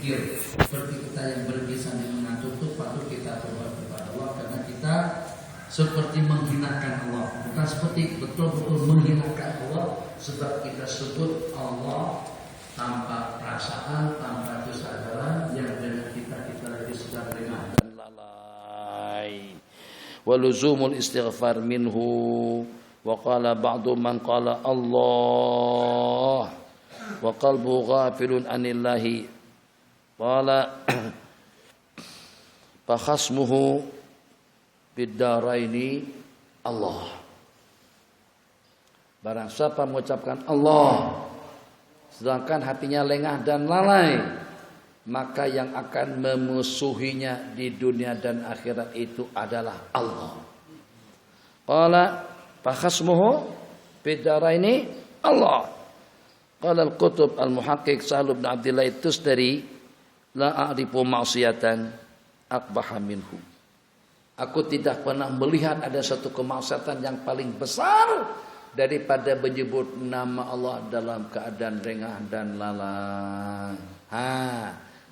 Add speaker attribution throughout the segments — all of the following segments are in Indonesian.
Speaker 1: berzikir. Seperti kita yang berbisa mengatur itu patut kita berdoa kepada Allah, karena kita seperti menghinakan Allah, bukan seperti betul-betul menghinakan Allah, sebab kita sebut Allah tanpa perasaan, tanpa kesadaran, yang dengan kita lagi sedang lengah dan lalai. Waluzumul istighfar minhu, wa qala ba'du man qala Allah wa qalbu ghafilun anillahi, qala fakhasmuhu biddaraini Allah. Barang siapa mengucapkan Allah sedangkan hatinya lengah dan lalai, maka yang akan memusuhinya di dunia dan akhirat itu adalah Allah. Qala fakhasmuhu biddaraini Allah. Qala al-Qutb al-Muhaqqiq Sahal bin Abdillah Tustari, la a'rifu ma'siyatan aqbaha minhu. Aku tidak pernah melihat ada satu kemaksiatan yang paling besar daripada menyebut nama Allah dalam keadaan lengah dan lalai.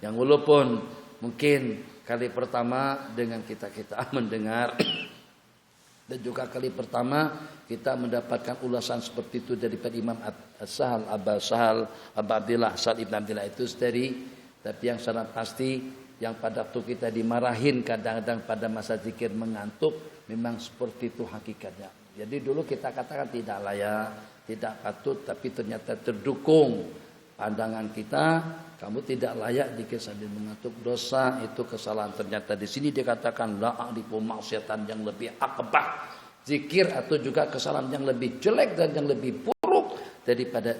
Speaker 1: Yang walaupun mungkin kali pertama dengan kita mendengar dan juga kali pertama kita mendapatkan ulasan seperti itu daripada Imam As-Sahal Abu Abdillah Sa'ad ibn Abdillah itu dari, tapi yang sangat pasti yang pada waktu kita dimarahin kadang-kadang pada masa zikir mengantuk, memang seperti itu hakikatnya. Jadi dulu kita katakan tidak layak, tidak patut, tapi ternyata terdukung pandangan kita, kamu tidak layak zikir sambil mengantuk, dosa itu kesalahan. Ternyata di sini dikatakan la a'rifu maksiatan yang lebih akbah, zikir atau juga kesalahan yang lebih jelek dan yang lebih buruk daripada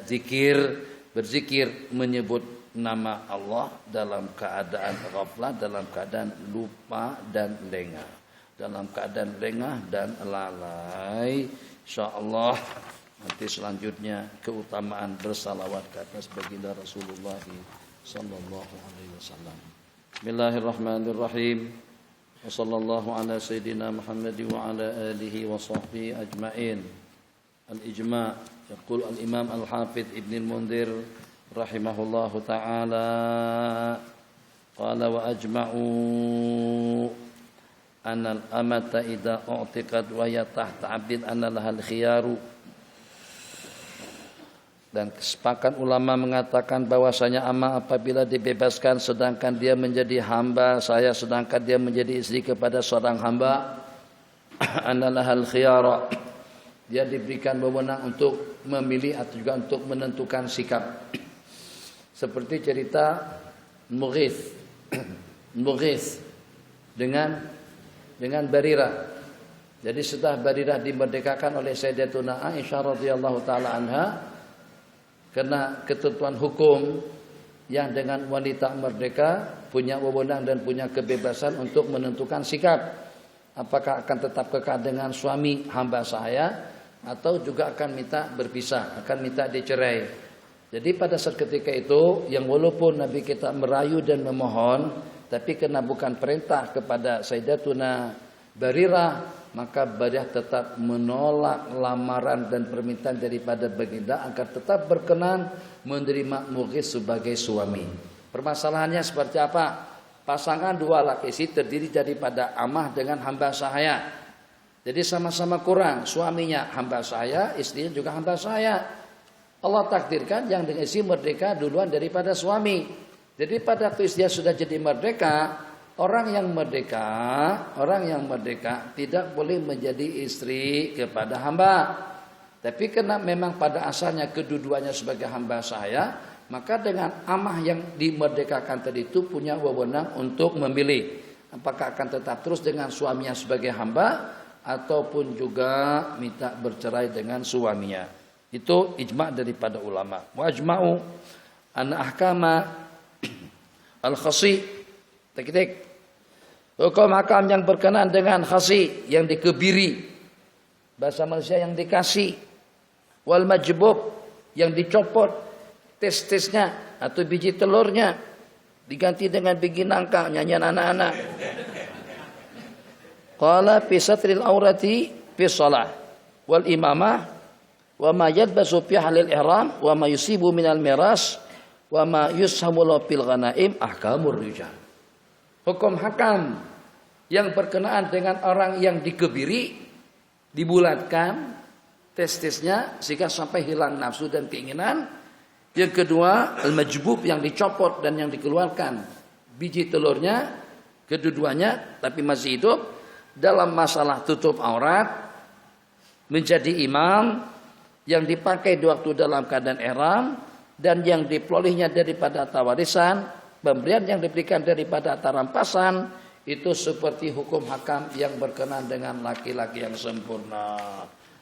Speaker 1: berzikir menyebut nama Allah dalam keadaan ghaflah, dalam keadaan lupa dan lengah, dalam keadaan lengah dan lalai. Insyaallah nanti selanjutnya keutamaan bersalawat ke atas baginda Rasulullah sallallahu alaihi wasallam. Bismillahirrahmanirrahim. Wa sallallahu ala sayyidina Muhammad wa ala alihi wa sahbihi ajmain. Al-ijma' yaqul al-Imam al-Hafidz Ibn al-Mundhir rahimahullahu ta'ala, qala wa ajma'u anal amata idza u'tiqad wa ya tahta 'abdin anna lahal khiyaru. Dan sepakat ulama mengatakan bahwasanya ama apabila dibebaskan sedangkan dia menjadi hamba saya, sedangkan dia menjadi istri kepada seorang hamba, anna lahal khiyara, dia diberikan wewenang untuk memilih atau juga untuk menentukan sikap. Seperti cerita Mughith dengan Barirah. Jadi setelah Barirah dimerdekakan oleh Sayyidatuna Aisyah radhiyallahu taala anha, karena ketentuan hukum yang dengan wanita merdeka punya wewenang dan punya kebebasan untuk menentukan sikap, apakah akan tetap kekal dengan suami hamba saya atau juga akan minta berpisah, akan minta dicerai. Jadi pada saat ketika itu, yang walaupun Nabi kita merayu dan memohon, tapi karena bukan perintah kepada Sayyidatuna Barirah, maka Barirah tetap menolak lamaran dan permintaan daripada baginda agar tetap berkenan menerima Mughith sebagai suami. Permasalahannya seperti apa? Pasangan dua laki isi terdiri daripada amah dengan hamba sahaya. Jadi sama-sama kurang, suaminya hamba saya, istrinya juga hamba saya. Allah takdirkan yang dengan istri merdeka duluan daripada suami. Jadi pada waktu dia sudah jadi merdeka, orang yang merdeka tidak boleh menjadi istri kepada hamba. Tapi karena memang pada asalnya kedua-duanya sebagai hamba saya, maka dengan amah yang dimerdekakan tadi itu punya wewenang untuk memilih apakah akan tetap terus dengan suaminya sebagai hamba ataupun juga minta bercerai dengan suaminya. Itu ijma' daripada ulama. Wa ajma'u anna ahkama al-khasi, tik-tik, hukum-hukum yang berkenaan dengan khasi, yang dikebiri, bahasa Malaysia yang dikasih, wal majbub, yang dicopot tes-tesnya atau biji telurnya diganti dengan biji nangka, nyanyian anak-anak. Qala fi satril aurati fi shalah wal imamah wa ma yalbasu fi halil ihram wa ma yusibu minal miras Wa ma yushamulu fil ghanaim ahkamur rijal. Hukum hakam yang berkenaan dengan orang yang dikebiri, dibulatkan testisnya sehingga sampai hilang nafsu dan keinginan. Yang kedua, al-majbub yang dicopot dan yang dikeluarkan biji telurnya, kedua-duanya tapi masih hidup dalam masalah tutup aurat, menjadi imam yang dipakai di waktu dalam keadaan ihram, dan yang diperolehnya daripada tawarisan, pemberian yang diberikan daripada tarampasan, itu seperti hukum hakam yang berkenaan dengan laki-laki yang sempurna.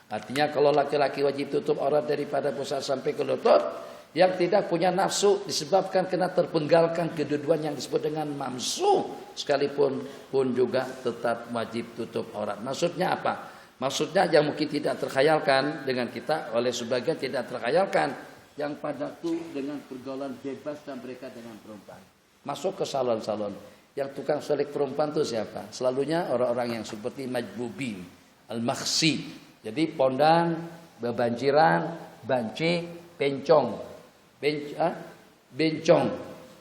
Speaker 1: Artinya kalau laki-laki wajib tutup aurat daripada pusat sampai ke lutut, yang tidak punya nafsu disebabkan kena terpenggalkan kedua-duanya yang disebut dengan mamsu, sekalipun pun juga tetap wajib tutup aurat. Maksudnya apa? Maksudnya yang mungkin tidak terkhayalkan dengan kita, oleh sebagian tidak terkhayalkan, yang pada itu dengan pergaulan bebas dan mereka dengan perempuan. Masuk ke salon-salon. Yang tukang solik perempuan itu siapa? Selalunya orang-orang yang seperti majbubin, al-makhsi. Jadi pondang, bebanjiran, banci, bencong. Bencong.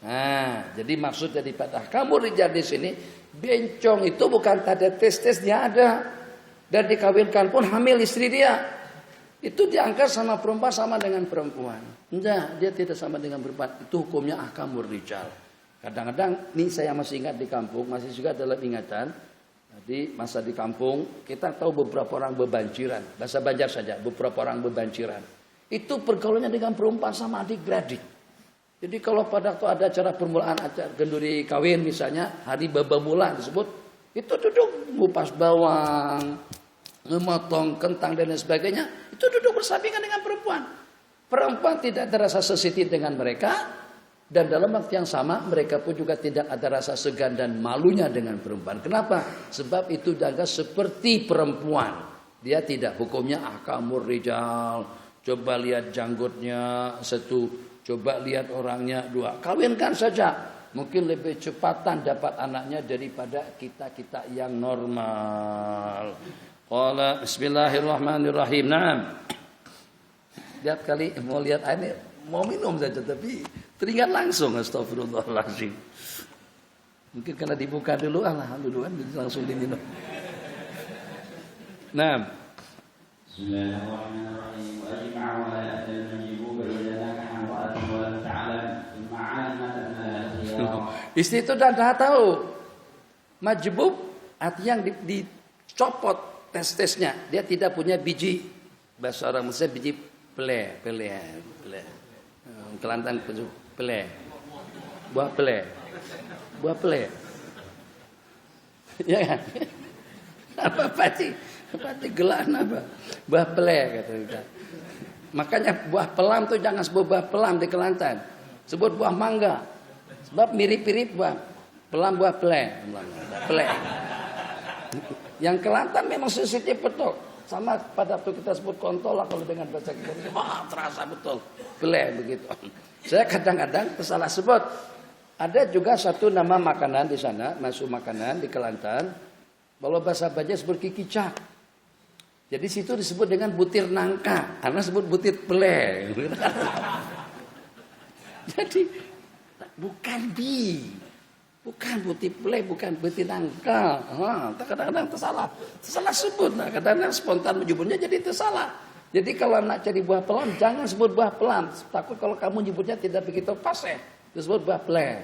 Speaker 1: Nah, jadi maksud daripada kamu rijal di sini, bencong itu bukan ada tes-tesnya ada. Dan dikawinkan pun hamil istri dia. Itu diangkat sama perempuan sama dengan perempuan. Enggak, dia tidak sama dengan perempuan. Itu hukumnya ahkamur rijal. Kadang-kadang, ini saya masih ingat di kampung, masih juga dalam ingatan. Jadi masa di kampung, kita tahu beberapa orang bebanjiran. Bahasa Banjar saja, beberapa orang bebanjiran. Itu pergaulannya dengan perempuan sama adik-beradik. Jadi kalau pada waktu ada acara permulaan, acara genduri kawin misalnya, hari babamula disebut, itu duduk ngupas bawang, memotong kentang dan lain sebagainya, itu duduk bersampingan dengan perempuan. Perempuan tidak ada rasa sensitif dengan mereka, dan dalam waktu yang sama mereka pun juga tidak ada rasa segan dan malunya dengan perempuan. Kenapa? Sebab itu dianggap seperti perempuan. Dia tidak, hukumnya ahkamur rijal. Coba lihat janggutnya satu, coba lihat orangnya dua. Kawinkan saja, mungkin lebih cepatan dapat anaknya daripada kita-kita yang normal. Qala bismillahirrahmanirrahim. Naam. Lihat kali mau lihat air, mau minum saja tapi teringat langsung, astagfirullahaladzim. Mungkin karena dibuka dulu, alhamdulillah langsung diminum. Naam.
Speaker 2: Bismillahirrahmanirrahim. Wa ajma'u ala ahli al-majbub idza nakaha imra'atan wa lam ta'lam thumma 'alamat annaha khiyar.
Speaker 1: Istri itu dah tahu. Majbub artinya yang dicopot tes-tesnya. Dia tidak punya biji, bahasa orang Mesir biji pele. Kelantan pele. Buah pele. Ya kan? Apa sih? Berarti gelan apa? Buah pele kata kita. Makanya buah pelam tuh jangan sebut buah pelam di Kelantan. Sebut buah mangga. Sebab mirip-mirip buah pelam, buah pele. Yang Kelantan memang sensitif betul. Sama pada waktu kita sebut kontol lah kalau dengan bahasa kita. Wah, terasa betul. Pele begitu. Saya kadang-kadang salah sebut. Ada juga satu nama makanan di sana, masuk makanan di Kelantan. Kalau bahasa Banjar sebut kikicak. Jadi situ disebut dengan butir nangka, karena sebut butir pele. Jadi bukan butir pele, bukan butir nangka. Kadang-kadang tersalah sebut. Nah, kadang-kadang spontan menyebutnya jadi tersalah. Jadi kalau nak cari buah pelam, jangan sebut buah pelam. Takut kalau kamu nyebutnya tidak begitu pas disebut buah pele.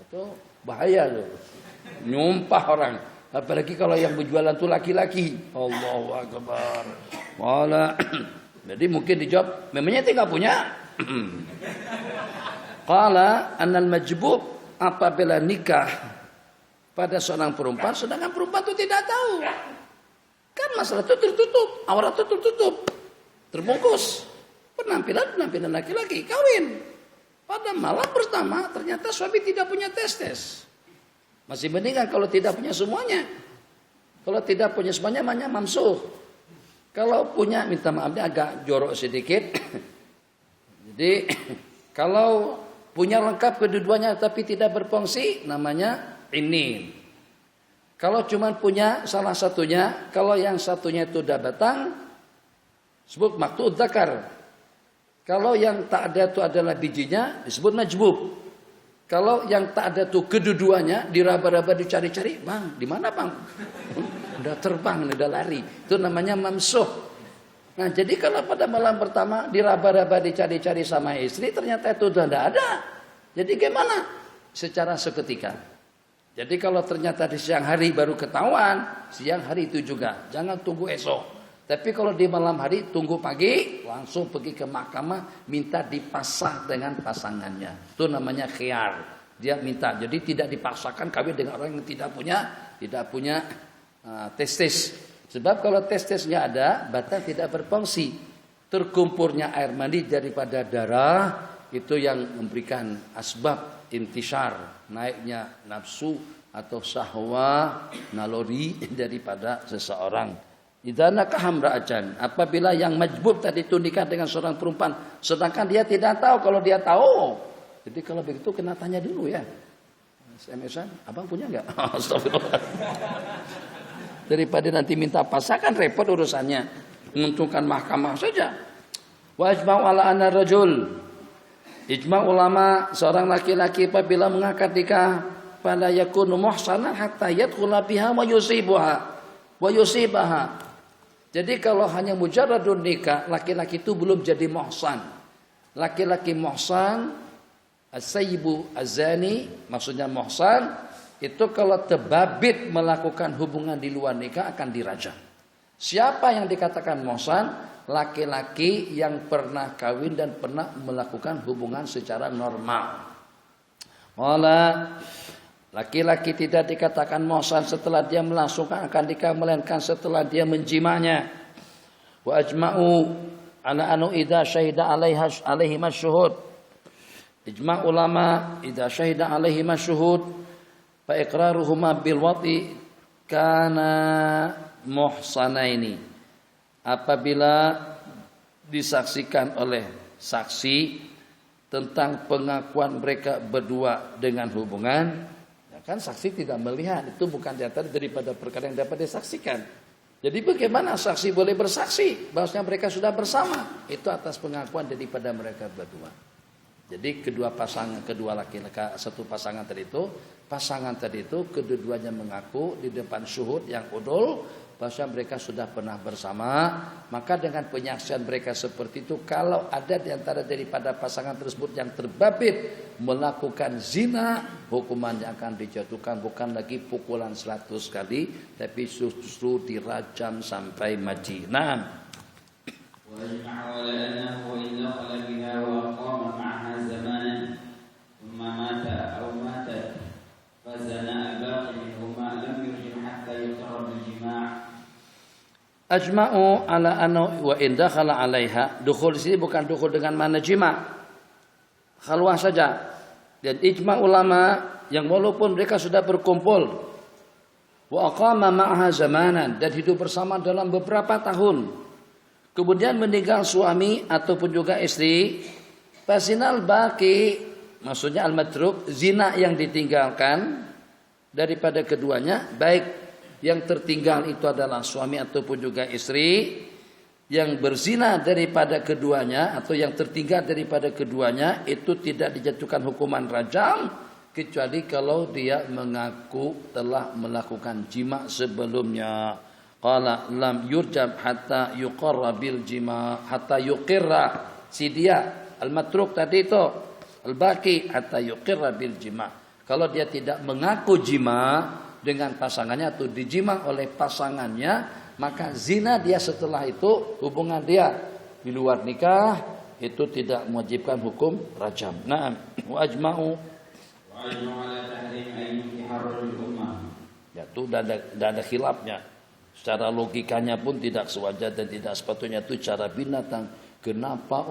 Speaker 1: Itu bahaya loh. Nyumpah orang. Apalagi kalau yang berjualan itu laki-laki. Allahu Akbar. Wala. Jadi mungkin dijawab, memangnya tidak punya? Qala annal majbub, apabila nikah pada seorang perempuan, sedangkan perempuan itu tidak tahu. Kan masalah itu tertutup, aurat itu tertutup, terbungkus. Penampilan laki-laki, kawin. Pada malam pertama ternyata suami tidak punya testes. Masih mendingan kalau tidak punya semuanya. Kalau tidak punya semuanya namanya mamsuh. Kalau punya, minta maafnya agak jorok sedikit. Jadi kalau punya lengkap kedua-duanya tapi tidak berfungsi, namanya inin. Kalau cuma punya salah satunya, kalau yang satunya itu sudah datang, sebut maktub zakar. Kalau yang tak ada itu adalah bijinya disebut majbub. Kalau yang tak ada itu kedua-duanya diraba-raba dicari-cari, bang, di mana bang? Udah terbang, udah lari. Itu namanya mamsuh. Nah, jadi kalau pada malam pertama diraba-raba dicari-cari sama istri, ternyata itu udah tidak ada. Jadi gimana? Secara seketika. Jadi kalau ternyata di siang hari baru ketahuan, siang hari itu juga. Jangan tunggu esok. Tapi kalau di malam hari tunggu pagi, langsung pergi ke mahkamah minta dipasang dengan pasangannya. Itu namanya khiyar. Dia minta. Jadi tidak dipaksakan kawin dengan orang yang tidak punya testis. Sebab kalau testisnya ada, batang tidak berfungsi. Terkumpulnya air mani daripada darah itu yang memberikan asbab intisar, naiknya nafsu atau syahwat naluri daripada seseorang. Idza nakaha imra'atan, apabila yang majbub tadi itu nikah dengan seorang perempuan sedangkan dia tidak tahu. Kalau dia tahu, jadi kalau begitu kena tanya dulu ya. SMS-an, abang punya enggak? Astagfirullah. Daripada nanti minta pasangan repot urusannya. Menguntungkan mahkamah saja. Wa ijma'u ala anna rajul, ijma' ulama seorang laki-laki apabila mengakad nikah pada yakunu muhsanan hatta yadkhula biha wa yusibaha. Jadi kalau hanya mujarradun nikah, laki-laki itu belum jadi muhsan. Laki-laki muhsan, as-sayyibu az-zani, maksudnya muhsan, itu kalau terbabit melakukan hubungan di luar nikah akan dirajam. Siapa yang dikatakan muhsan? Laki-laki yang pernah kawin dan pernah melakukan hubungan secara normal. Laki-laki tidak dikatakan muhsan setelah dia melangsungkan akad nikah, melainkan setelah dia menjimanya. Wa ajma'u ala anu idza syahida alaihi masyhud. Ijma' ulama idza syahida alaihi masyhud fa iqraruhuma bil wati kana muhsanaini. Apabila disaksikan oleh saksi tentang pengakuan mereka berdua dengan hubungan, kan saksi tidak melihat, itu bukan diantara daripada perkara yang dapat disaksikan. Jadi bagaimana saksi boleh bersaksi bahwasanya mereka sudah bersama? Itu atas pengakuan daripada mereka berdua. Jadi satu pasangan tadi itu kedua-duanya mengaku di depan syuhud yang udul bahwasanya mereka sudah pernah bersama. Maka dengan penyaksian mereka seperti itu, kalau ada di antara daripada pasangan tersebut yang terbabit melakukan zina, hukumannya akan dijatuhkan bukan lagi pukulan 100 kali, tapi justru dirajam sampai mati. Nah, ajma'u ala anna wa in dakhala 'alaiha. Dukhul di sini bukan dukhul dengan mana jima'. Khalwah saja. Dan ijma' ulama yang walaupun mereka sudah berkumpul wa aqama ma'aha zamanan dan hidup bersama dalam beberapa tahun, kemudian meninggal suami ataupun juga istri, fasinal baqi, maksudnya al-matruk, zina yang ditinggalkan daripada keduanya, baik yang tertinggal itu adalah suami ataupun juga istri, yang berzina daripada keduanya atau yang tertinggal daripada keduanya itu tidak dijatuhkan hukuman rajam kecuali kalau dia mengaku telah melakukan jima sebelumnya. Qala lam yurjam hatta yuqarra bil jima hatta yuqirra, si dia al-matruk tadi itu al-baqi hatta yuqirra bil jima. Kalau dia tidak mengaku jima dengan pasangannya atau dijima oleh pasangannya, maka zina dia setelah itu, hubungan dia di luar nikah itu tidak mewajibkan hukum rajam. Naam, wa ajma'u ya itu tidak ada khilafnya. Secara logikanya pun tidak sewajar dan tidak sepatutnya, itu cara binatang. Kenapa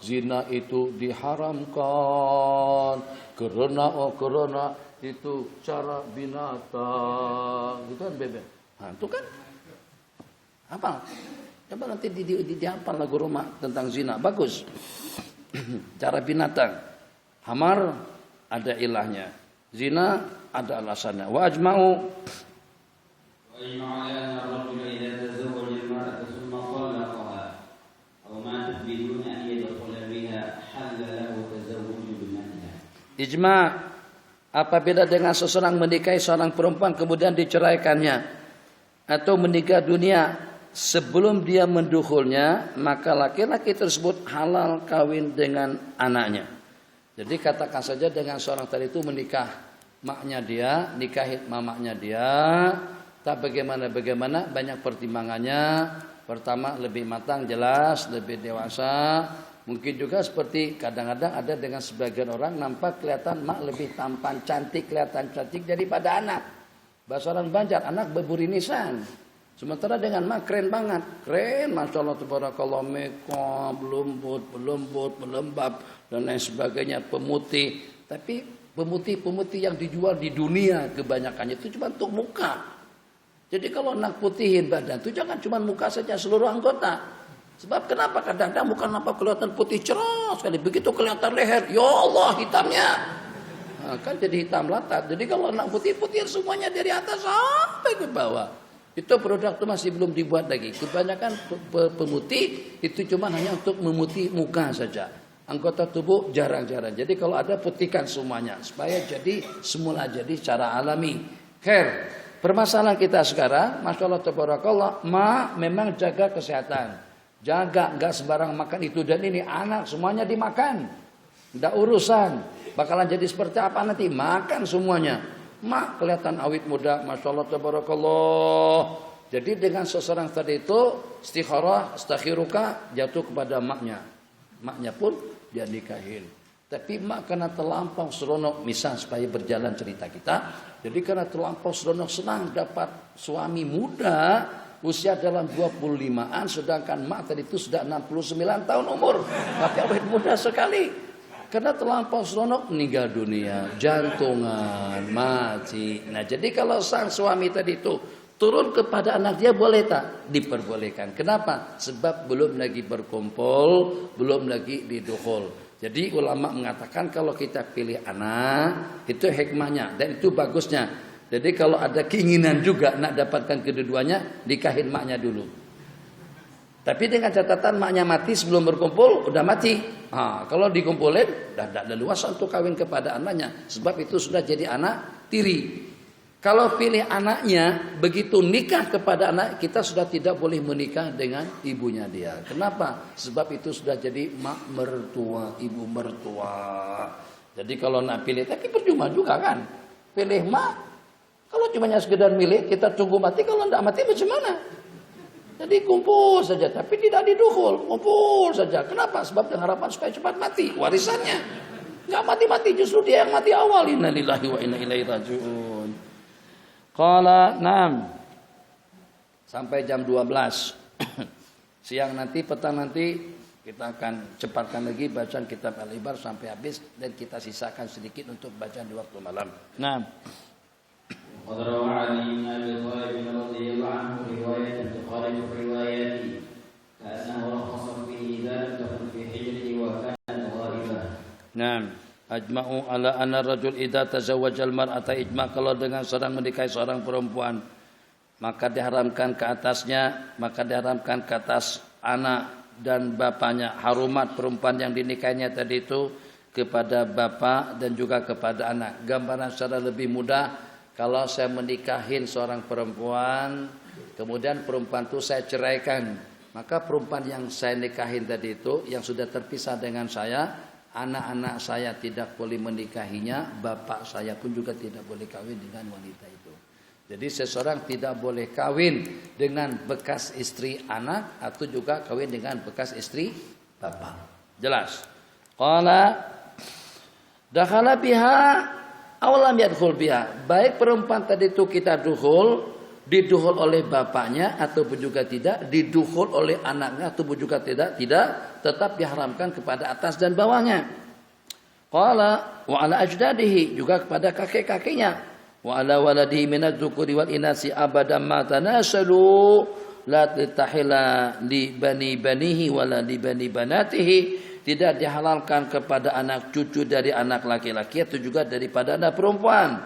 Speaker 1: zina itu diharamkan? Karena itu cara binatang, gitu kan bebe. Nah, itu kan apa? Coba nanti dihafal lagu rumah tentang zina, bagus. Cara binatang. Hamar ada ilahnya, zina ada alasannya. Wa ajma'u ijma apabila dengan seseorang menikahi seorang perempuan kemudian diceraikannya atau meninggal dunia sebelum dia mendukhulnya, maka laki-laki tersebut halal kawin dengan anaknya. Jadi katakan saja dengan seorang tadi itu menikah maknya dia, nikahi mamaknya dia, tak bagaimana banyak pertimbangannya. Pertama lebih matang jelas, lebih dewasa. Mungkin juga seperti kadang-kadang ada dengan sebagian orang nampak kelihatan mak lebih tampan cantik, kelihatan cantik daripada anak. Bahasa orang Banjar, anak beburi nisan. Sementara dengan mak keren banget, keren, masya Allah, tabarakallah, makeup, lembut, lembab dan lain sebagainya, pemutih. Tapi pemutih yang dijual di dunia kebanyakannya itu cuma untuk muka. Jadi kalau nak putihin badan itu jangan cuma muka saja, seluruh anggota. Sebab kenapa kadang-kadang muka nampak kelihatan putih cerah sekali, begitu kelihatan leher, ya Allah hitamnya. Nah, kan jadi hitam latat. Jadi kalau nak putih-putihin semuanya dari atas sampai ke bawah. Itu produk itu masih belum dibuat lagi. Kebanyakan pemutih itu cuma hanya untuk memutih muka saja. Anggota tubuh jarang-jarang. Jadi kalau ada putihkan semuanya supaya jadi semula jadi secara alami. Khair. Permasalahan kita sekarang, masya Allah tabarakallah, memang jaga kesehatan. Jaga enggak sembarang makan itu dan ini, anak semuanya dimakan. Enggak urusan. Bakalan jadi seperti apa nanti? Makan semuanya. Mak kelihatan awet muda, masya Allah tabarakallah. Jadi dengan seseorang tadi itu istikharah, istakhiruka jatuh kepada maknya. Maknya pun dia nikahin. Tapi mak karena terlampau seronok, misal supaya berjalan cerita kita. Jadi karena terlampau seronok senang dapat suami muda usia dalam 25-an, sedangkan mak tadi itu sudah 69 tahun umur, tapi awet muda sekali. Karena terlampau seronok meninggal dunia, jantungan, mati. Nah jadi kalau sang suami tadi itu turun kepada anak dia boleh tak? Diperbolehkan. Kenapa? Sebab belum lagi berkumpul, belum lagi didukhul. Jadi ulama mengatakan kalau kita pilih anak itu hikmahnya dan itu bagusnya. Jadi kalau ada keinginan juga nak dapatkan kedua-duanya, nikahin maknya dulu. Tapi dengan catatan maknya mati sebelum berkumpul, udah mati. Kalau dikumpulin, udah leluasa untuk kawin kepada anaknya. Sebab itu sudah jadi anak tiri. Kalau pilih anaknya, begitu nikah kepada anak, kita sudah tidak boleh menikah dengan ibunya dia. Kenapa? Sebab itu sudah jadi mak mertua, ibu mertua. Jadi kalau nak pilih, tapi percuma juga kan. Pilih mak, kalau cuma sekedar milih, kita tunggu mati, kalau tidak mati macam mana? Jadi kumpul saja, tapi tidak didukhul, kumpul saja. Kenapa? Sebab dengan harapan supaya cepat mati warisannya. Enggak mati-mati, justru dia yang mati awal. Innalillahi wa inna ilaihi raji'un. Qala na'am. Sampai jam 12. Siang nanti, petang nanti kita akan cepatkan lagi bacaan kitab Al-Ibar sampai habis dan kita sisakan sedikit untuk bacaan di waktu malam. Na'am.
Speaker 2: وقد روى علي بن ابي طالب رضي الله عنه روايه تخالف رواياتي كانه رخص فيه اذا لم تكن في حجره وكانت غائبه.
Speaker 1: نعم. Ajma'u ala anna rajul idza tazawwaja al-mar'ata ijma' kalau dengan seorang menikahi seorang perempuan maka diharamkan ke atasnya, maka diharamkan ke atas anak dan bapaknya, harumat perempuan yang dinikahinya tadi itu kepada bapak dan juga kepada anak. Gambaran secara lebih mudah, kalau saya menikahin seorang perempuan, kemudian perempuan itu saya ceraikan, maka perempuan yang saya nikahin tadi itu yang sudah terpisah dengan saya, anak-anak saya tidak boleh menikahinya, bapak saya pun juga tidak boleh kawin dengan wanita itu. Jadi seseorang tidak boleh kawin dengan bekas istri anak atau juga kawin dengan bekas istri bapak. Jelas. Qala dakhala biha aw lam yadkhul biha. Baik perempuan tadi itu kita didukhul oleh bapaknya ataupun juga tidak, didukhul oleh anaknya ataupun juga tidak, tetap diharamkan kepada atas dan bawahnya. Qala wa ala ajdadihi, juga kepada kakek-kakeknya. Wa ala waladihi minadz-dzukuri wal inasi abadan ma tanasalu la tahila li bani-banihi wala li bani-banatihi. Tidak dihalalkan kepada anak cucu dari anak laki-laki atau juga daripada anak perempuan.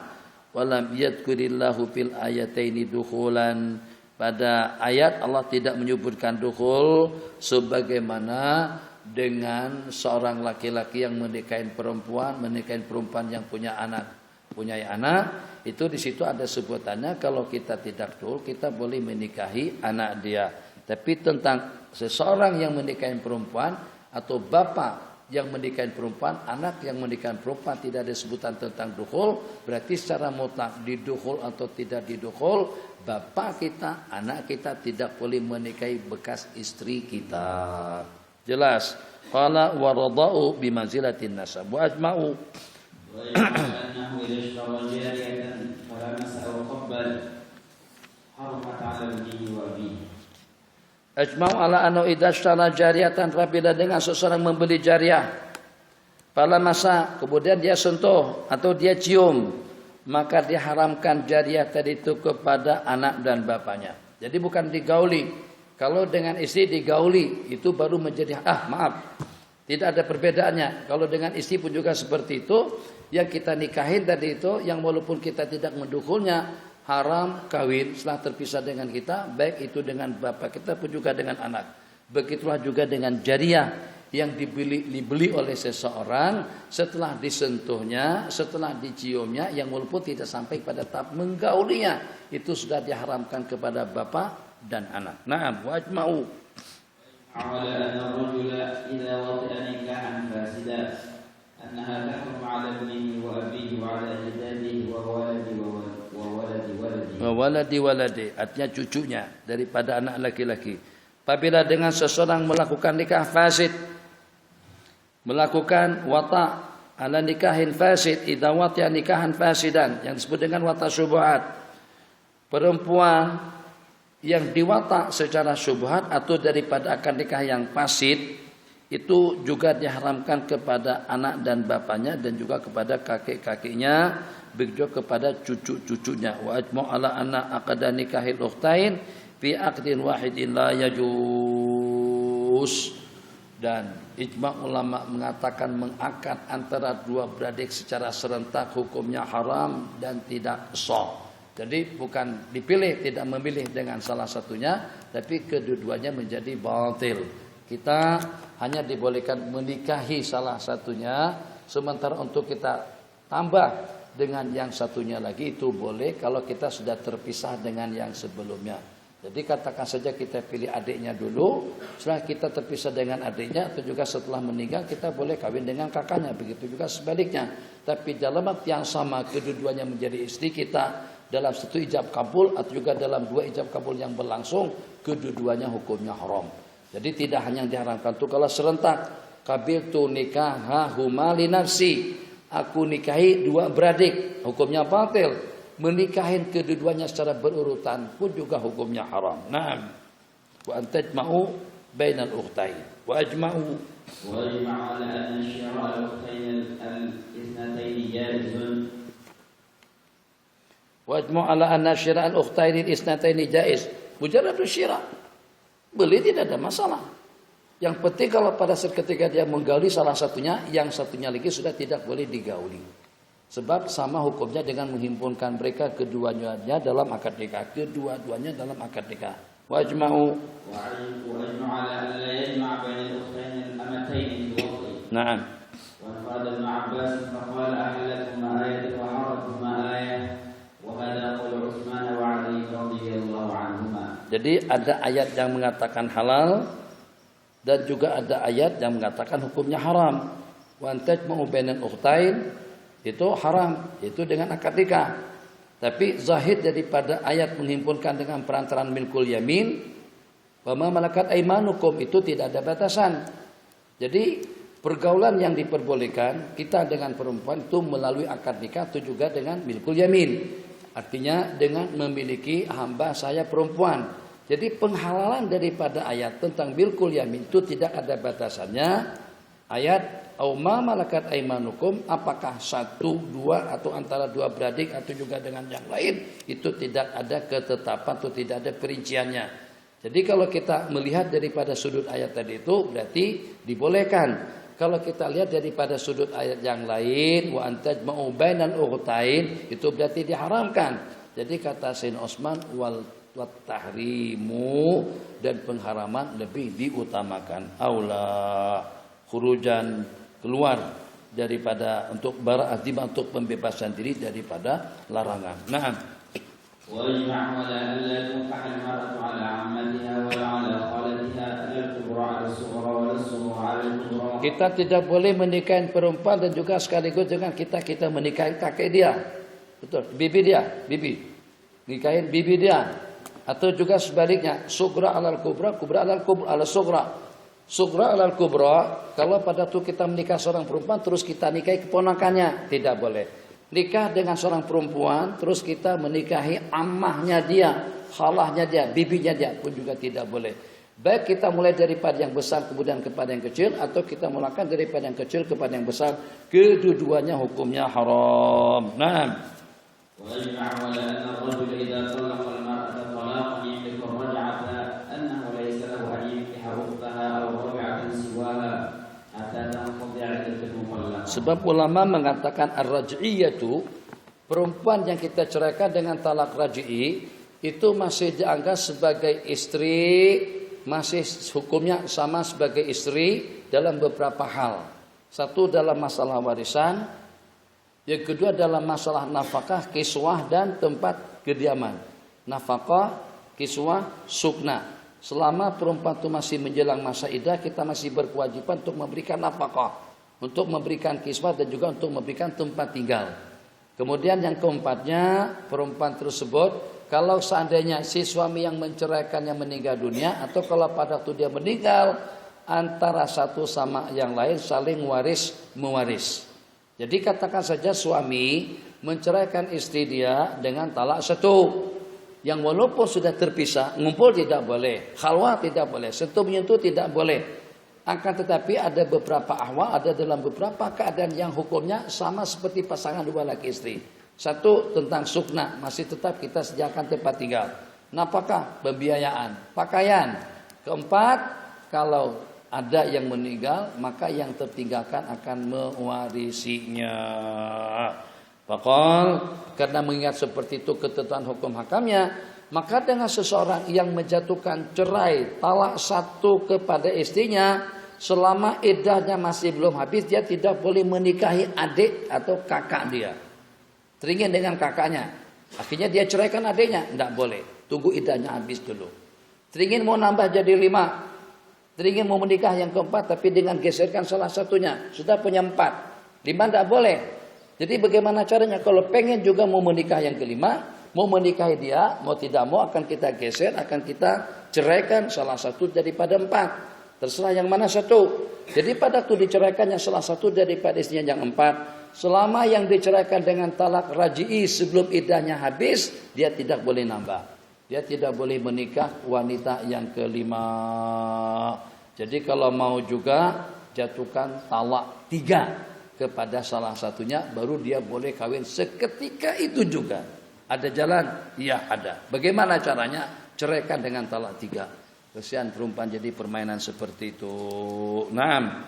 Speaker 1: Walam yadkurillahu fil ayataini dukhulan. Pada ayat Allah tidak menyebutkan dukhul sebagaimana dengan seorang laki-laki yang menikahi perempuan yang punya anak, itu di situ ada sebutannya kalau kita tidak dul kita boleh menikahi anak dia. Tapi tentang seseorang yang menikahi perempuan atau bapak yang menikahi perempuan, anak yang menikahi perempuan tidak ada sebutan tentang dukhul, berarti secara mutlak didukhul atau tidak didukhul, bapak kita, anak kita tidak boleh menikahi bekas istri kita. Jelas. Qala wa rada'u bi manzilatin nasab wa ajma'u. Wa annahu idza ishtara jariyatan fala mas'alu qabbal haramat 'ala ibnihi wa abihi. Ajma'u ala annahu idza ishtara jariyatan, apabila dengan seseorang membeli jariyah, fala masa kemudian dia sentuh atau dia cium, maka diharamkan jariyah tadi itu kepada anak dan bapaknya. Jadi bukan digauli. Kalau dengan istri digauli itu baru menjadi tidak ada perbedaannya. Kalau dengan istri pun juga seperti itu, yang kita nikahin tadi itu, yang walaupun kita tidak mendukulnya, haram kawin setelah terpisah dengan kita, baik itu dengan bapak kita pun juga dengan anak. Begitulah juga dengan jariyah yang dibeli oleh seseorang, setelah disentuhnya, setelah diciumnya, yang walaupun tidak sampai pada tahap menggaulinya, itu sudah diharamkan kepada bapak dan anak. Na'am wa ajma'u ala anna ar-rajula idza wati'a nikahan fasida annaha tahrum 'ala ibnihi wa abihi wa 'ala ajdadihi wa waladi artinya cucunya daripada anak laki-laki. Apabila dengan seseorang melakukan nikah fasid, melakukan wata' ala nikahin fasid, idza wati'a nikahan fasidan, yang disebut dengan wata' syubhat, perempuan yang diwata secara syubhat atau daripada akad nikah yang fasid, itu juga diharamkan kepada anak dan bapaknya dan juga kepada kakek-kakeknya, begitu kepada cucu-cucunya. Wa ajma'u ala anna aqda nikahil ukhtain fi aqdin wahidin la yajuz. Dan ijma' ulama mengatakan mengakad antara dua beradik secara serentak hukumnya haram dan tidak sah. Jadi bukan dipilih, tidak memilih dengan salah satunya, tapi kedua-duanya menjadi batil. Kita hanya dibolehkan menikahi salah satunya, sementara untuk kita tambah dengan yang satunya lagi itu boleh kalau kita sudah terpisah dengan yang sebelumnya. Jadi katakan saja kita pilih adiknya dulu, setelah kita terpisah dengan adiknya atau juga setelah meninggal kita boleh kawin dengan kakaknya, begitu juga sebaliknya. Tapi dalam waktu yang sama kedua-duanya menjadi istri kita, dalam satu ijab kabul atau juga dalam dua ijab kabul yang berlangsung, kedua-duanya hukumnya haram. Jadi tidak hanya yang diharamkan itu kalau serentak, qabiltu nikahahuma li nafsi, aku nikahi dua beradik, hukumnya batil. Menikahin kedua-duanya secara berurutan pun juga hukumnya haram. Naam. Wa antajma'u bainal ukhtain. Wa ajma'u wa ajma'u ala anna syira'a al-ukhtain al-ithnatayn jaizun. Wajmu ala anna syira'al ukhtaini isnataini jaiz. Mujarrad syira'. Beli tidak ada masalah. Yang penting kalau pada saat ketika dia menggauli salah satunya, yang satunya lagi sudah tidak boleh digauli. Sebab sama hukumnya dengan menghimpunkan mereka keduanya dalam akad nikah, kedua-duanya dalam akad nikah. Wajma'u ala an la yajma' bainal ukhtaini al-amatayn bi waqti. Na'am. Wa qala Ibn Abbas faqala ahlakuma ayatan wa harakuma ayatan. Jadi ada ayat yang mengatakan halal dan juga ada ayat yang mengatakan hukumnya haram. Wa antajma'u bainal ukhtain itu haram, itu dengan akad nikah. Tapi zahir daripada ayat menghimpunkan dengan perantaraan milkul yamin, wa ma malakat aimanukum, itu tidak ada batasan. Jadi pergaulan yang diperbolehkan kita dengan perempuan itu melalui akad nikah itu juga dengan milkul yamin. Artinya dengan memiliki hamba saya perempuan. Jadi penghalalan daripada ayat tentang milkul yamin itu tidak ada batasannya. Ayat au ma malakat aimanukum, apakah satu, dua atau antara dua beradik atau juga dengan yang lain, itu tidak ada ketetapan atau tidak ada perinciannya. Jadi kalau kita melihat daripada sudut ayat tadi itu berarti dibolehkan. Kalau kita lihat daripada sudut ayat yang lain, wa antajma'u bainal ukhtain, itu berarti diharamkan. Jadi kata Sayyidina Utsman wal tahrimu, dan pengharaman lebih diutamakan. Aula. khurujan, keluar daripada untuk berazimah untuk pembebasan diri daripada larangan. Naam.
Speaker 2: ويجمع على ألا تنكح المرأة على عمتها ولا على خالتها لا الكبرى على الصغرى ولا الصغرى على الكبرى. Kita
Speaker 1: tidak boleh menikahi perempuan dan juga sekaligus dengan kita menikahi kakek dia. Betul, bibi dia, bibi. Nikahin bibi dia. Atau juga sebaliknya, sugra alal kubra, kubra alal kubra ala sugra. Sugra alal kubra, kalau pada itu kita menikah seorang perempuan terus kita nikahi keponakannya, tidak boleh. Nikah dengan seorang perempuan terus kita menikahi ammahnya dia, khalahnya dia, bibinya dia pun juga tidak boleh. Baik kita mulai daripada yang besar kemudian kepada yang kecil, atau kita mulakan daripada yang kecil kepada yang besar, kedua-duanya hukumnya haram. Nah,
Speaker 2: ويجمع على أن الرجل إذا طلق المرأة طلاقا يملك الرجعة أنه ليس له أن ينكح أختها أو ربعة سواها حتى تنقضي عدة المطلقة. Sebab
Speaker 1: ulama mengatakan ar-raj'iyatu, perempuan yang kita ceraikan dengan talak raj'i itu masih dianggap sebagai istri, masih hukumnya sama sebagai istri dalam beberapa hal. Satu dalam masalah warisan, yang kedua dalam masalah nafkah, kiswah dan tempat kediaman. Nafkah, kiswah, sukna. Selama perempuan itu masih menjelang masa iddah, kita masih berkewajiban untuk memberikan nafkah, untuk memberikan kiswah dan juga untuk memberikan tempat tinggal. Kemudian yang keempatnya, perempuan tersebut kalau seandainya si suami yang menceraikannya meninggal dunia, atau kalau pada waktu dia meninggal, antara satu sama yang lain saling waris mewaris. Jadi katakan saja suami menceraikan istri dia dengan talak satu, yang walaupun sudah terpisah, ngumpul tidak boleh, khalwah tidak boleh, sentuh menyentuh tidak boleh. Akan tetapi ada beberapa ahwal, ada dalam beberapa keadaan yang hukumnya sama seperti pasangan dua laki istri. Satu tentang sukna, masih tetap kita sediakan tempat tinggal. Nafkah, pembiayaan, pakaian. Keempat, kalau ada yang meninggal, maka yang tertinggalkan akan mewarisinya. Faqal, karena mengingat seperti itu ketentuan hukum hakamnya, maka dengan seseorang yang menjatuhkan cerai talak satu kepada istrinya, selama iddahnya masih belum habis, dia tidak boleh menikahi adik atau kakak dia. Teringin dengan kakaknya, akhirnya dia ceraikan adiknya, tidak boleh. Tunggu iddahnya habis dulu. Teringin mau nambah jadi 5. Teringin mau menikah yang keempat, tapi dengan geserkan salah satunya, sudah punya 4. 5 tidak boleh. Jadi bagaimana caranya? Kalau pengen juga mau menikah yang kelima, mau menikahi dia, mau tidak mau akan kita geser, akan kita ceraikan salah satu daripada 4. Terserah yang mana satu. Jadi pada waktu diceraikannya salah satu daripada istrinya yang 4, selama yang diceraikan dengan talak raj'i sebelum iddahnya habis, dia tidak boleh nambah. Dia tidak boleh menikah wanita yang kelima. Jadi kalau mau juga jatuhkan talak 3 kepada salah satunya, baru dia boleh kawin seketika itu juga. Ada jalan? Ya ada. Bagaimana caranya? Ceraikan dengan talak 3. Kesian perempuan jadi permainan seperti itu. Naam.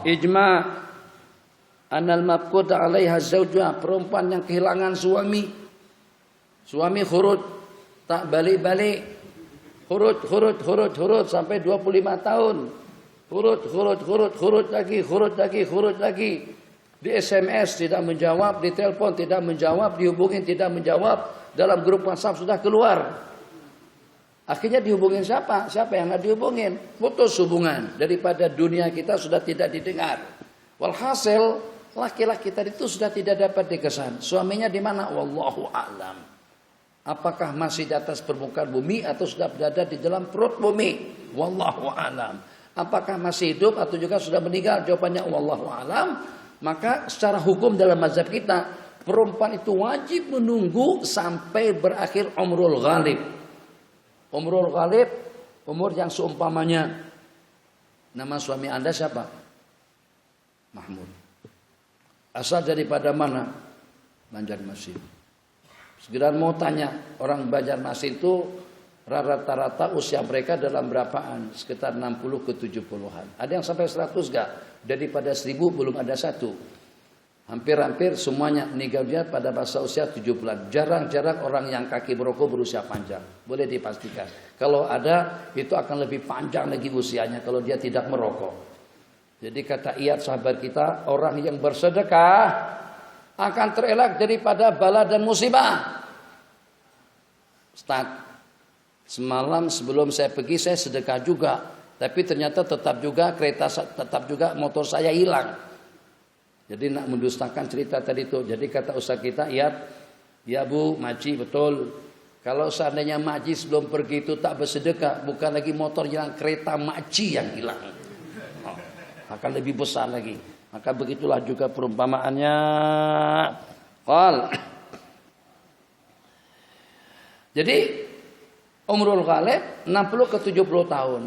Speaker 1: Ijma' anal mafqud 'alaiha zawjuha, perempuan yang kehilangan suami khurud tak balik-balik, khurud sampai 25 tahun, khurud lagi, di SMS tidak menjawab, di telepon tidak menjawab, dihubungin tidak menjawab, dalam grup WhatsApp sudah keluar. Akhirnya dihubungin siapa? Siapa yang nggak dihubungin? Putus hubungan. Daripada dunia kita sudah tidak didengar. Walhasil laki-laki tadi itu sudah tidak dapat dikesan. Suaminya di mana? Wallahu a'lam. Apakah masih di atas permukaan bumi atau sudah berada di dalam perut bumi? Wallahu a'lam. Apakah masih hidup atau juga sudah meninggal? Jawabannya wallahu a'lam. Maka secara hukum dalam mazhab kita, perempuan itu wajib menunggu sampai berakhir umrul ghalib. Umrul ghalib, umur yang seumpamanya. Nama suami Anda siapa? Mahmud. Asal daripada mana? Banjarmasin. Segera mau tanya, orang Banjarmasin itu rata-rata usia mereka dalam berapaan? Sekitar 60 ke 70-an. Ada yang sampai 100 enggak? Daripada 1000 belum ada 1. Hampir-hampir semuanya meninggal dunia pada masa usia 7 bulan. Jarang-jarang orang yang kaki berokok berusia panjang. Boleh dipastikan. Kalau ada, itu akan lebih panjang lagi usianya kalau dia tidak merokok. Jadi kata Iyad sahabat kita, orang yang bersedekah akan terelak daripada bala dan musibah. Ustaz, semalam sebelum saya pergi saya sedekah juga. Tapi ternyata tetap juga motor saya hilang. Jadi nak mendustakan cerita tadi itu. Jadi kata ustaz kita, ya Bu, Maji betul. Kalau seandainya Maji sebelum pergi itu tak bersedekah, bukan lagi motor hilang, kereta Maji yang hilang. Akan lebih besar lagi. Maka begitulah juga perumpamaannya. Jadi umrul ghalib 60 ke 70 tahun.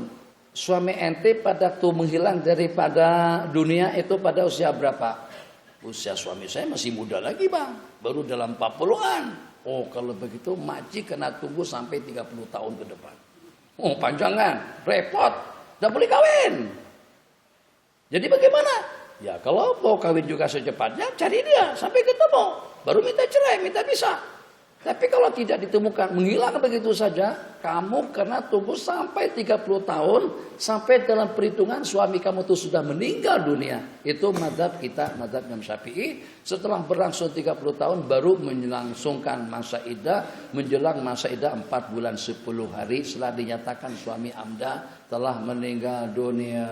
Speaker 1: Suami ente pada tuh menghilang daripada dunia itu pada usia berapa? Usia suami saya masih muda lagi bang, baru dalam 40-an. Oh kalau begitu Maji kena tunggu sampai 30 tahun ke depan. Oh panjang kan, repot, tidak boleh kawin. Jadi bagaimana? Ya kalau mau kawin juga secepatnya cari dia sampai ketemu, baru minta cerai, minta pisah. Tapi kalau tidak ditemukan, menghilang begitu saja, kamu kena tunggu sampai 30 tahun, sampai dalam perhitungan suami kamu itu sudah meninggal dunia. Itu mazhab kita, mazhab Imam Syafi'i. Setelah berlangsung 30 tahun, baru melangsungkan masa iddah, menjelang masa iddah 4 bulan 10 hari setelah dinyatakan suami Anda telah meninggal dunia.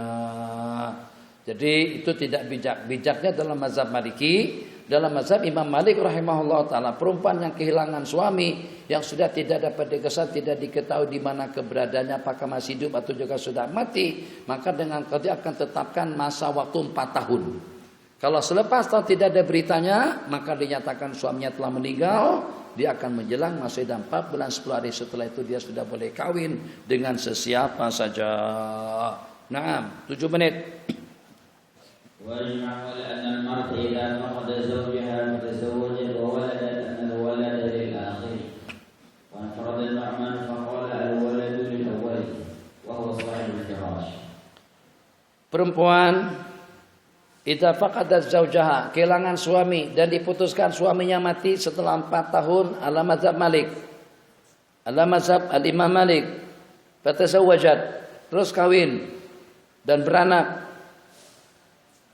Speaker 1: Jadi itu tidak bijak. Bijaknya dalam mazhab Maliki. Dalam mazhab Imam Malik rahimahullah ta'ala, perempuan yang kehilangan suami, yang sudah tidak dapat dikesan, tidak diketahui di mana keberadaannya, apakah masih hidup atau juga sudah mati, maka dengan dia akan tetapkan masa waktu 4 tahun. Kalau selepas tahun tidak ada beritanya, maka dinyatakan suaminya telah meninggal, dia akan menjelang masa iddah 4 bulan 10 hari. Setelah itu dia sudah boleh kawin dengan sesiapa saja. Naam, 7 menit.
Speaker 2: ويجمع على أن المرأة إذا فقد زوجها فتزوجت وولدت أن الولد للآخر وانفرد النعمان فقال الولد للأول وهو صاحب الفراش.
Speaker 1: Perempuan idza faqadat zaujaha, kehilangan suami dan diputuskan suaminya mati setelah 4 tahun ala mazhab Malik. Ala mazhab al-Imam Malik. Fatazawwajat, terus kawin dan beranak.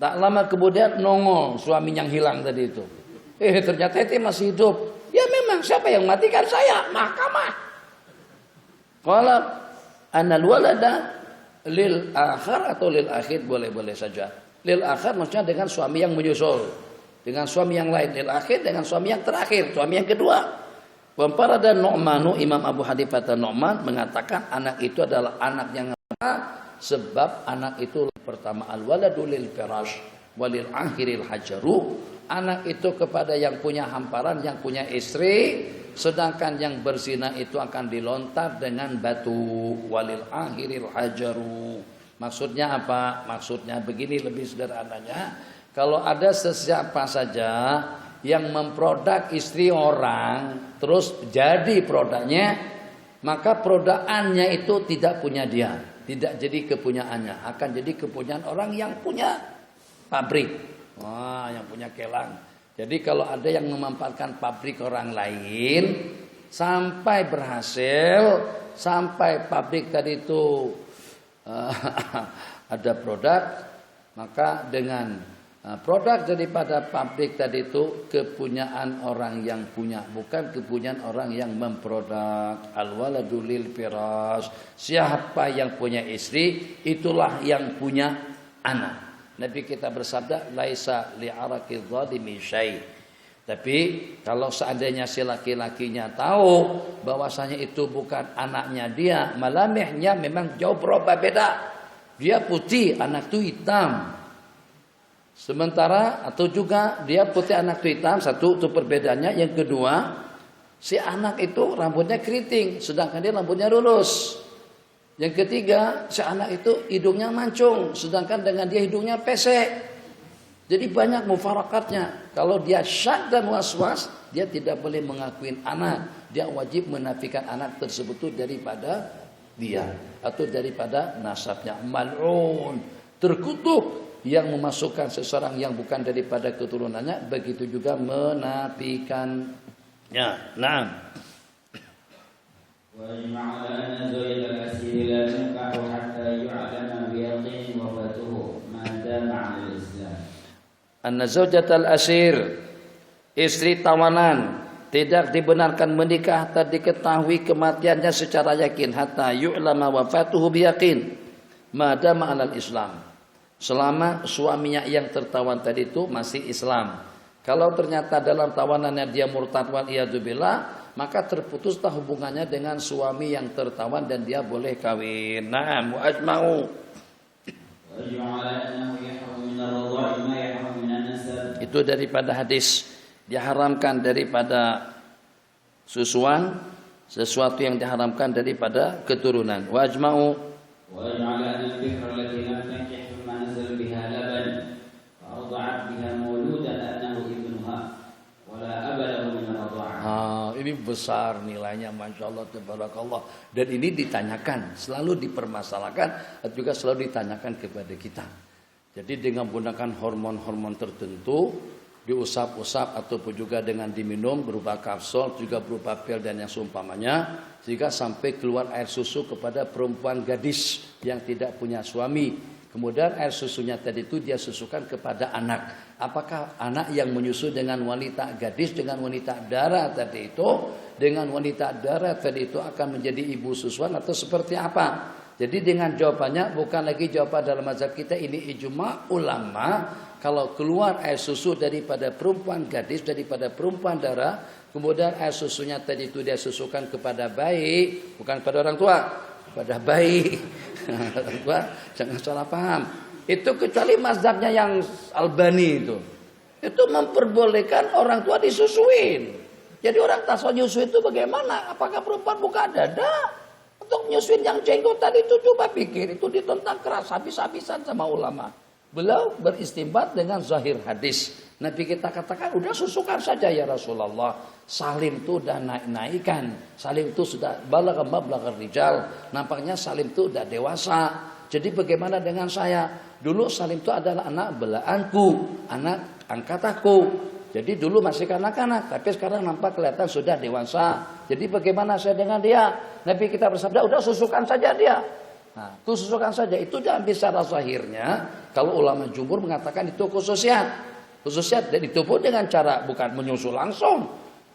Speaker 1: Tak lama kemudian nongol suami yang hilang tadi itu. Ternyata itu masih hidup. Ya memang siapa yang matikan saya? Mahkamah. Qala anal walada lil akhir atau lil akhir boleh-boleh saja. Lil akhir maksudnya dengan suami yang menyusul. Dengan suami yang lain. Lil akhir dengan suami yang terakhir. Suami yang kedua. Wamparada Nu'manu, Imam Abu Hanifah Nu'man mengatakan anak itu adalah anak yang sebab anak itu pertama al-waladu lil firash walil akhiril hajaru, anak itu kepada yang punya hamparan, yang punya istri, sedangkan yang berzina itu akan dilontar dengan batu. Walil akhiril hajaru, maksudnya apa? Maksudnya begini lebih sederhananya, kalau ada sesiapa saja yang memproduk istri orang terus jadi produknya, maka produkannya itu tidak punya dia, tidak jadi kepunyaannya, akan jadi kepunyaan orang yang punya pabrik, yang punya kelang. Jadi kalau ada yang memanfaatkan pabrik orang lain sampai berhasil, sampai pabrik tadi itu ada produk, maka dengan produk daripada pabrik tadi itu kepunyaan orang yang punya, bukan kepunyaan orang yang memproduk. Al-waladu lil firash, siapa yang punya istri itulah yang punya anak. Nabi kita bersabda laisa li'arakil zalimi syai'. Tapi kalau seandainya si laki-lakinya tahu bahwasanya itu bukan anaknya dia, malamihnya memang jauh berubah beda. Dia putih, anak itu hitam. Sementara atau juga dia putih anak itu hitam, satu itu perbedaannya. Yang kedua, si anak itu rambutnya keriting, sedangkan dia rambutnya lurus. Yang ketiga, si anak itu hidungnya mancung, sedangkan dengan dia hidungnya pesek. Jadi banyak mufarakatnya. Kalau dia syak dan waswas, dia tidak boleh mengakuin anak. Dia wajib menafikan anak tersebut itu daripada dia atau daripada nasabnya. Mal'un, terkutuk. yang memasukkan seseorang yang bukan daripada keturunannya, begitu juga menafikannya. Naam.
Speaker 2: وأجمع على أن زوجة الأسير لا تنكح حتى يعلم بيقين وفاته ما دام على الإسلام.
Speaker 1: Anna zaujatal asir, istri tawanan, tidak dibenarkan menikah hatta diketahui kematiannya secara yakin, hatta yu'lama wafatuhu biyaqin madama 'alal Islam. Selama suaminya yang tertawan tadi itu masih Islam. Kalau ternyata dalam tawanannya dia murtad wal iyadzubillah, maka terputuslah hubungannya dengan suami yang tertawan dan dia boleh kawin. Naam, wa ajma'u. Itu daripada hadis, diharamkan daripada susuan, sesuatu yang diharamkan daripada keturunan. Wa ajma'u. Ini besar nilainya, Masya Allah, Tabarakallah. Dan ini ditanyakan, selalu dipermasalahkan, dan juga selalu ditanyakan kepada kita. Jadi dengan menggunakan hormon-hormon tertentu, diusap-usap ataupun juga dengan diminum berupa kapsul, juga berupa pil dan yang seumpamanya, sehingga sampai keluar air susu kepada perempuan gadis yang tidak punya suami. Kemudian air susunya tadi itu dia susukan kepada anak. Apakah anak yang menyusu dengan wanita gadis, dengan wanita darah tadi itu, dengan wanita darah tadi itu akan menjadi ibu susuan atau seperti apa? Jadi dengan jawabannya bukan lagi jawaban dalam mazhab kita, ini ijma ulama. Kalau keluar air susu daripada perempuan gadis, daripada perempuan darah, kemudian air susunya tadi itu dia susukan kepada bayi, bukan pada orang tua, kepada bayi. Jangan salah paham. Itu kecuali mazhabnya yang Albani itu memperbolehkan orang tua disusuin. Jadi orang tasawuf nyusu itu bagaimana? Apakah perempuan buka dada untuk nyusuin yang jenggot tadi itu? Coba pikir, itu ditentang keras habis-habisan sama ulama. Beliau beristimbat dengan zahir hadis. Nabi kita katakan, udah susukan saja ya Rasulullah. Salim itu udah naik-naikan. Salim itu sudah balagha mablagha rijal. Nampaknya Salim itu udah dewasa. Jadi bagaimana dengan saya? Dulu Salim itu adalah anak belaanku, anak angkatanku. Jadi dulu masih kanak-kanak, tapi sekarang nampak kelihatan sudah dewasa. Jadi bagaimana saya dengan dia? Nabi kita bersabda, udah susukan saja dia. Nah, itu susukan saja. Itu jangan bicara zahirnya. Kalau ulama jumhur mengatakan itu khususiat. Khususiat, dan itu pun dengan cara bukan menyusul langsung.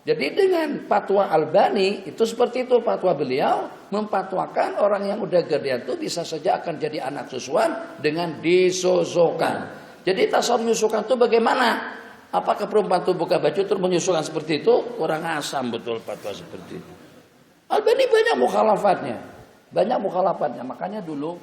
Speaker 1: Jadi dengan fatwa Albani itu seperti itu, fatwa beliau mempatwakan orang yang udah gede itu bisa saja akan jadi anak susuan dengan disusukan. Jadi tasawuf menyusukan itu bagaimana? Apakah perempuan itu buka baju terus menyusukan seperti itu? Kurang asam betul fatwa seperti itu. Albani banyak mukhalafatnya. Banyak mukhalafatnya. Makanya dulu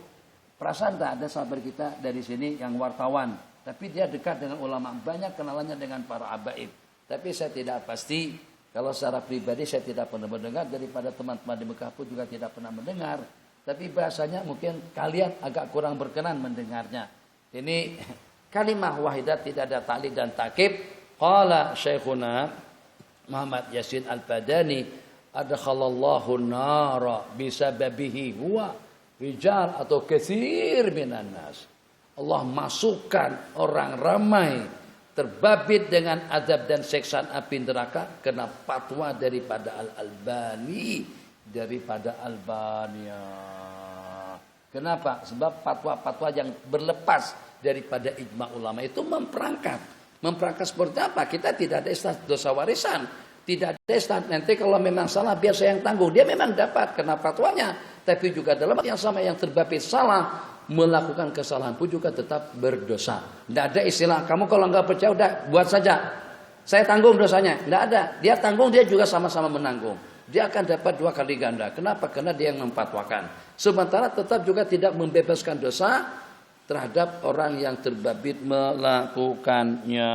Speaker 1: perasaan tak ada sahabat kita dari sini yang wartawan, tapi dia dekat dengan ulama, banyak kenalannya dengan para habaib. Tapi saya tidak pasti, kalau secara pribadi saya tidak pernah mendengar, daripada teman-teman di Mekah pun juga tidak pernah mendengar. Tapi bahasanya mungkin kalian agak kurang berkenan mendengarnya. Ini kalimah wahidah, tidak ada ta'lil dan takib. Qala Syekhuna Muhammad Yasin Al-Badani, adkhalallahu nara bisababihi huwa rijal atau katsir minan nas. Allah masukkan orang ramai terbabit dengan azab dan siksaan api neraka karena fatwa daripada Al-Albani, daripada Albania. Kenapa? Sebab fatwa-fatwa yang berlepas daripada ijma ulama itu memperangkat. Memperangkat seperti apa? Kita tidak ada istilah dosa warisan. Tidak ada istilah nanti kalau memang salah biar saya yang tanggung. Dia memang dapat kena fatwanya. Tapi juga dalam yang sama yang terbabit salah, melakukan kesalahan pun juga tetap berdosa. Tidak ada istilah kamu kalau nggak percaya udah buat saja, saya tanggung dosanya. Tidak ada. Dia tanggung, dia juga sama-sama menanggung. Dia akan dapat 2 kali ganda. Kenapa? Karena dia yang memfatwakan. Sementara tetap juga tidak membebaskan dosa terhadap orang yang terbabit melakukannya.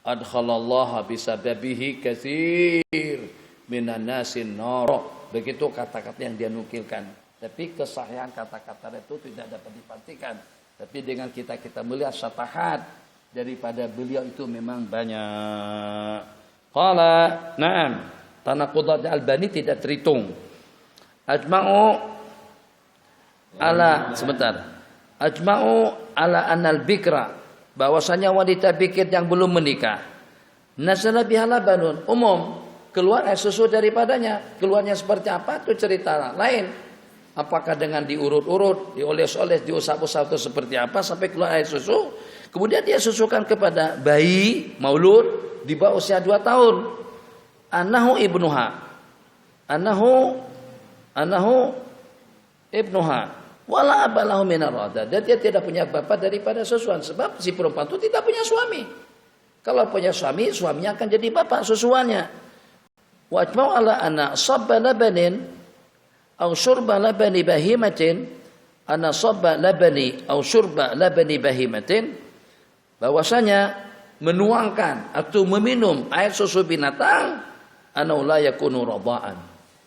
Speaker 1: Adkhalallaha bisababihi katsir minan nasin nar. Begitu kata-kata yang dia nukilkan. Tapi kesahihan kata-kata itu tidak dapat dipastikan. Tapi dengan kita melihat syatahat daripada beliau itu memang banyak. Qala na'am. Tanaqudat Albani tidak terhitung. Ajma'u ala sebentar. ajma'u ala anal bikra, bahwasanya wanita bikir yang belum menikah, nazala biha labanun, umum keluar air susu daripadanya. Keluarnya seperti apa itu cerita lain. Apakah dengan diurut-urut, dioles-oles, diusap-usap itu seperti apa sampai keluar air susu. Kemudian dia susukan kepada bayi maulud di bawah usia 2 tahun. Anahu ibnuha. Anahu ibnuha. Wala abalahu minar radha. Dan dia tidak punya bapak daripada susuan. Sebab si perempuan itu tidak punya suami. Kalau punya suami, suaminya akan jadi bapak susuannya. Wa ajma'u ala anna sabba labanin au syurba labani bahimatin, ana sabba labani au syurba labani bahimatin, bahwasanya menuangkan atau meminum air susu binatang ana la yakunu radha'an,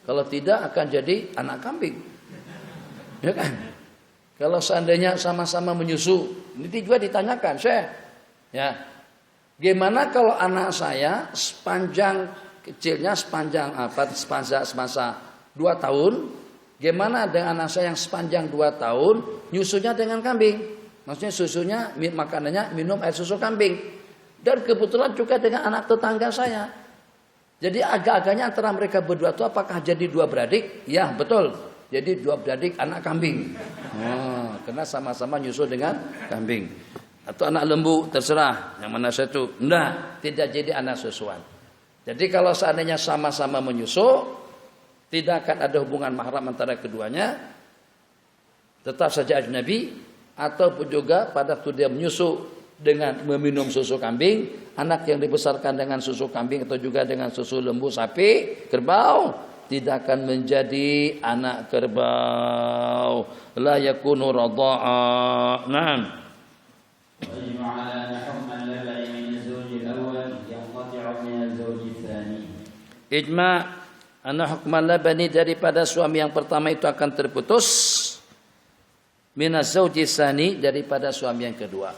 Speaker 1: kalau tidak akan jadi anak kambing, ya kan? Kalau seandainya sama-sama menyusu, ini juga ditanyakan, Syekh, ya, gimana kalau anak saya sepanjang kecilnya semasa 2 tahun, gimana dengan anak saya yang sepanjang 2 tahun nyusunya dengan kambing? Maksudnya susunya, makanannya minum air susu kambing. Dan kebetulan juga dengan anak tetangga saya. Jadi agak-agaknya antara mereka berdua itu apakah jadi 2 beradik? Ya betul. Jadi 2 beradik anak kambing. Karena sama-sama nyusu dengan kambing. Atau anak lembu, terserah yang mana satu. Enggak, tidak jadi anak susuan. Jadi kalau seandainya sama-sama menyusu, tidak akan ada hubungan mahram antara keduanya, tetap saja ajnabi. Ataupun juga pada waktu dia menyusu dengan meminum susu kambing, anak yang dibesarkan dengan susu kambing atau juga dengan susu lembu, sapi, kerbau, tidak akan menjadi anak kerbau. La yakunu radha'a. Naam. Ijma' anna hukman labani, daripada suami yang pertama itu akan terputus, minaz zauji tsani, daripada suami yang kedua.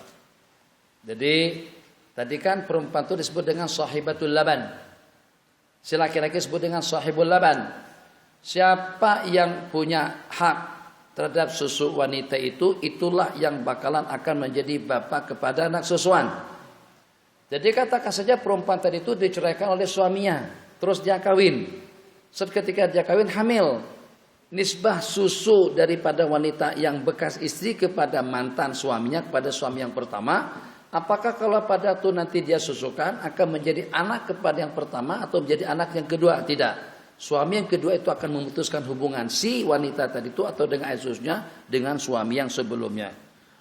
Speaker 1: Jadi tadi kan perempuan itu disebut dengan sahibatul laban, si laki-laki disebut dengan sahibul laban. Siapa yang punya hak terhadap susu wanita itu, itulah yang bakalan akan menjadi bapak kepada anak susuan. Jadi katakan saja perempuan tadi itu diceraikan oleh suaminya, terus dia kawin. Ketika dia kawin hamil, nisbah susu daripada wanita yang bekas istri kepada mantan suaminya, kepada suami yang pertama, apakah kalau pada itu nanti dia susukan akan menjadi anak kepada yang pertama atau menjadi anak yang kedua? Tidak. Suami yang kedua itu akan memutuskan hubungan si wanita tadi itu atau dengan air susunya dengan suami yang sebelumnya.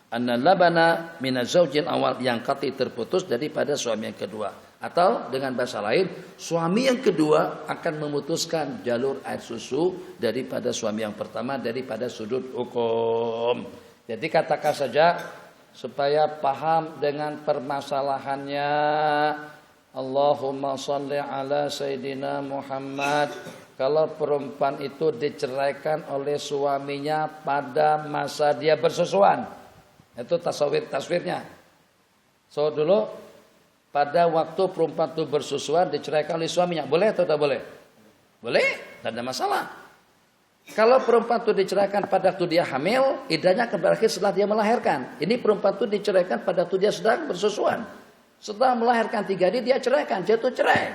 Speaker 1: Anna labana minaz zaujil awal, yang kati terputus daripada suami yang kedua. Atau dengan bahasa lain, suami yang kedua akan memutuskan jalur air susu daripada suami yang pertama daripada sudut hukum. Jadi katakan saja supaya paham dengan permasalahannya. Allahumma sholli ala Sayyidina Muhammad. Kalau perempuan itu diceraikan oleh suaminya pada masa dia bersusuan, itu taswirnya. So dulu pada waktu perempuan itu bersusuan diceraikan oleh suaminya, boleh atau tidak boleh? Boleh, tidak ada masalah. Kalau perempuan itu diceraikan pada waktu dia hamil, iddahnya akan berakhir setelah dia melahirkan. Ini perempuan itu diceraikan pada waktu dia sedang bersusuan. Setelah melahirkan 3 hari dia ceraikan, jatuh cerai.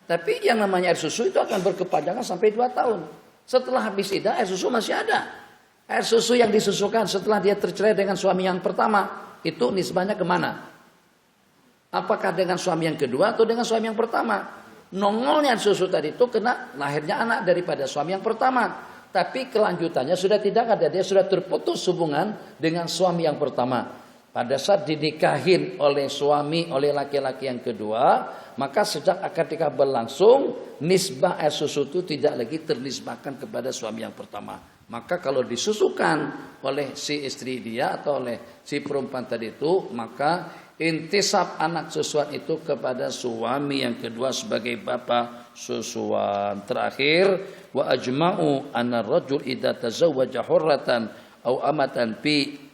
Speaker 1: Tapi yang namanya air susu itu akan berkepanjangan sampai 2 tahun. Setelah habis iddah air susu masih ada. Air susu yang disusukan setelah dia tercerai dengan suami yang pertama, itu nisbahnya kemana? Apakah dengan suami yang kedua atau dengan suami yang pertama? Nongolnya susu tadi itu kena lahirnya anak daripada suami yang pertama. Tapi kelanjutannya sudah tidak ada. Dia sudah terputus hubungan dengan suami yang pertama. Pada saat dinikahin oleh suami, oleh laki-laki yang kedua, maka sejak akad nikah berlangsung, nisbah air susu itu tidak lagi ternisbahkan kepada suami yang pertama. Maka kalau disusukan oleh si istri dia atau oleh si perempuan tadi itu, maka intisab anak susuan itu kepada suami yang kedua sebagai bapak susuan. Terakhir, wa ajma'u anna rajul idza tazawwaja hurratan aw amatan fi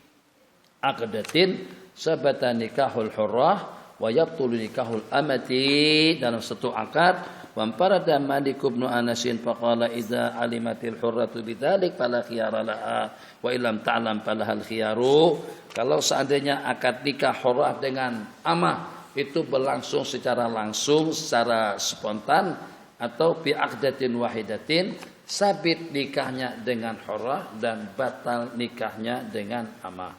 Speaker 1: aqdatin sabata nikahul hurrah wa yabtulu nikahul amati, dalam satu akad Famparada Malik bin Anas faqala idza alimatil hurratu bidzalik fala khiyara laha wa illam ta'lam falahal khiyaru. Kalau seandainya akad nikah hurrah dengan amah itu berlangsung secara langsung, secara spontan atau bi aqdatin wahidatin, sabit nikahnya dengan hurrah dan batal nikahnya dengan amah.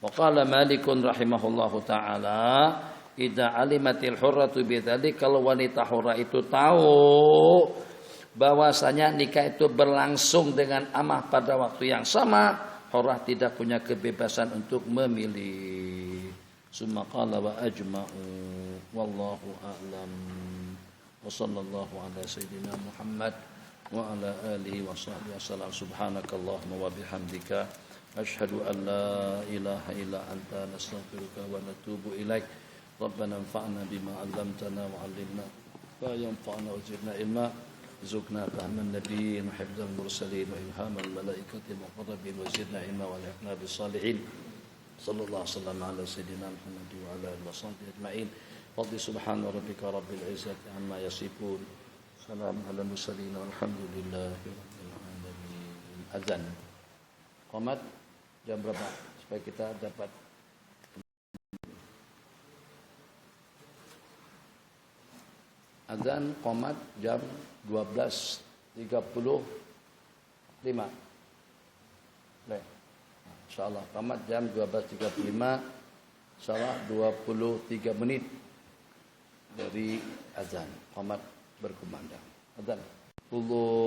Speaker 1: Wa qala Malikun rahimahullahu taala idza alimatil hurratu bidzalik, kalau wanita hurrah itu tahu bahwasanya nikah itu berlangsung dengan amah pada waktu yang sama, hurrah tidak punya kebebasan untuk memilih. Summa qala wa ajma'u wallahu a'lam. Wa sallallahu ala sayyidina Muhammad wa ala alihi wa sahbihi wasallam. Subhanakallahumma wa bihamdika asyhadu an la ilaha illa anta nastaghfiruka wa natubu ilaik. ربنا انفعنا بما علمتنا وعلمنا ما ينفعنا وزدنا علما ارزقنا فهم النبيين وحفظ المرسلين وإلهام الملائكة المقربين وزدنا علما والحقنا بالصالحين صلى الله وسلم على سيدنا محمد وعلى آله وصحبه أجمعين. رضي سبحان ربك رب العزة عما يصفون سلام على المرسلين والحمد لله رب العالمين. Azan qomat jam berapa supaya kita dapat azan qomat jam 12.35. Baik. Insyaallah qomat jam 12.35. Insyaallah 23 menit dari azan qomat berkumandang. Azan. Allah.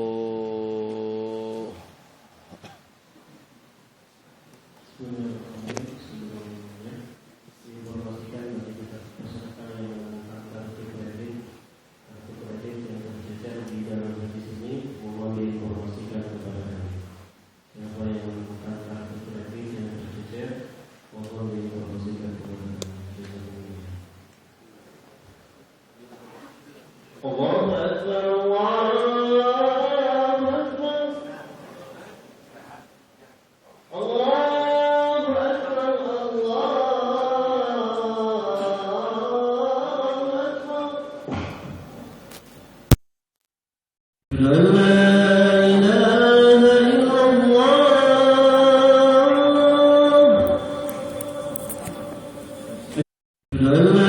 Speaker 3: La